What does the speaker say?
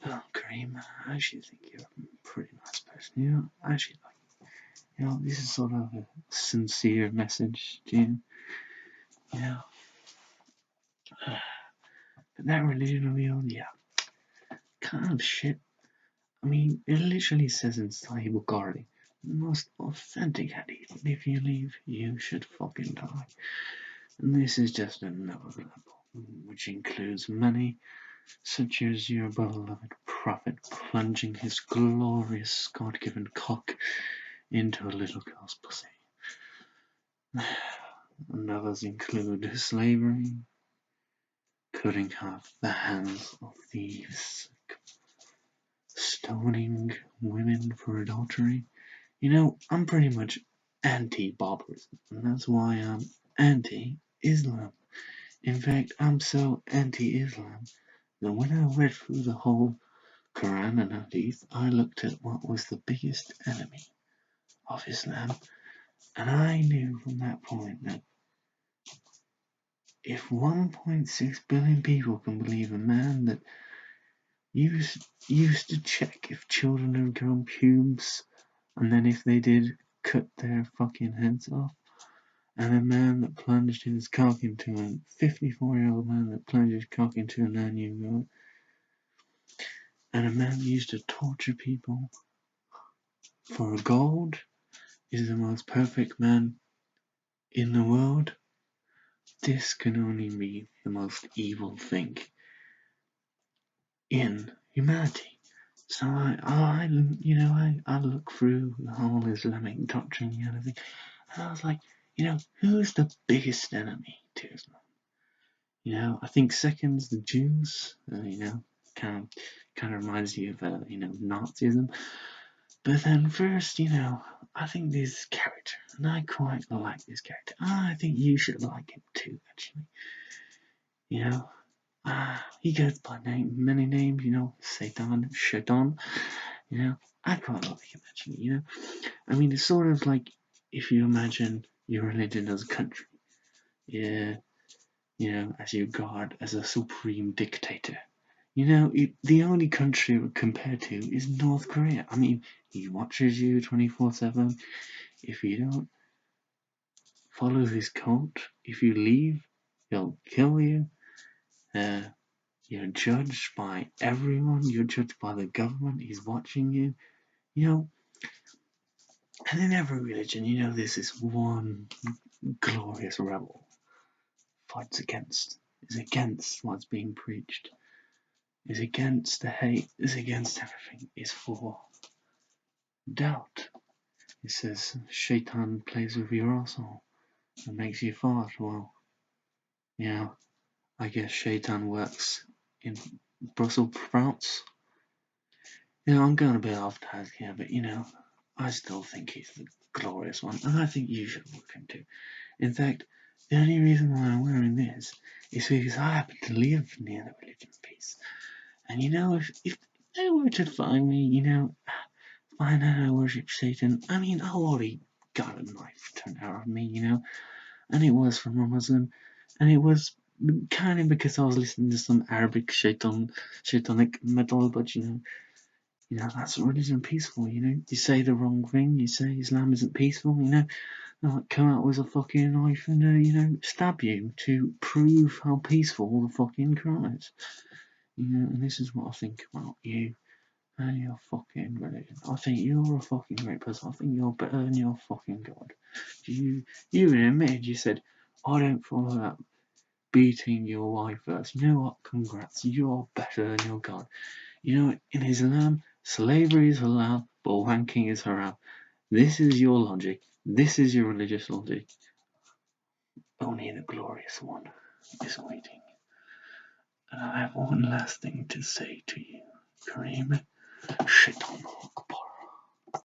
Oh, Karim, I actually think you're a pretty nice person. I actually like this is sort of a sincere message to you. You know, but that religion of yours, yeah, kind of shit. I mean, it literally says in Sahih Bukhari, the most authentic hadith. If you leave, you should fucking die. And this is just another level, which includes many, such as your beloved prophet plunging his glorious God-given cock into a little girl's pussy. And others include slavery, cutting off the hands of thieves, stoning women for adultery. I'm pretty much anti-barbarism, and that's why I'm anti-Islam. In fact, I'm so anti-Islam that when I read through the whole Quran and Hadith, I looked at what was the biggest enemy of Islam, and I knew from that point that if 1.6 billion people can believe a man that used to check if children had grown pubes, and then if they did, cut their fucking heads off, and a man that plunged his cock into a 54-year-old man that plunged his cock into a 9-year-old, and a man used to torture people for gold is the most perfect man in the world, this can only be the most evil thing in humanity. So I look through the whole Islamic doctrine and everything, and I was like, who's the biggest enemy to Islam? I think second's the Jews. Kind of reminds you of Nazism. But then first, I think this character, and I quite like this character. I think you should like him too, actually. He goes by many names, Shaytan. I quite like him, actually. I mean, it's sort of like if you imagine your religion as a country. Yeah, as your god, as a supreme dictator. The only country it would compare to is North Korea. I mean, he watches you 24/7. If you don't follow his code, if you leave, he'll kill you. You're judged by everyone. You're judged by the government. He's watching you. And in every religion, there's this one glorious rebel fights is against what's being preached, is against the hate, is against everything, is for doubt. It says Shaytan plays with your arsehole and makes you fart. Well, I guess Shaytan works in Brussels sprouts. I'm going a bit off task here, but I still think he's the glorious one, and I think you should look him too. In fact, the only reason why I'm wearing this is because I happen to live near the religion piece. And if they were to find me, find out I worship Satan, I mean, I already got a knife turned out of me, and it was from a Muslim, and it was kind of because I was listening to some Arabic Shaitanic metal, but that's religion peaceful, you say the wrong thing, you say Islam isn't peaceful, they'll come out with a fucking knife and stab you to prove how peaceful the fucking Quran is. And this is what I think about you and your fucking religion. I think you're a fucking great person. I think you're better than your fucking God. You even admitted, you said, I don't follow that beating your wife verse. You know what? Congrats. You're better than your God. In Islam, slavery is halal, but wanking is haram. This is your logic. This is your religious logic. Only the glorious one is waiting. And I have one last thing to say to you, Karim. Shaytan Akbar.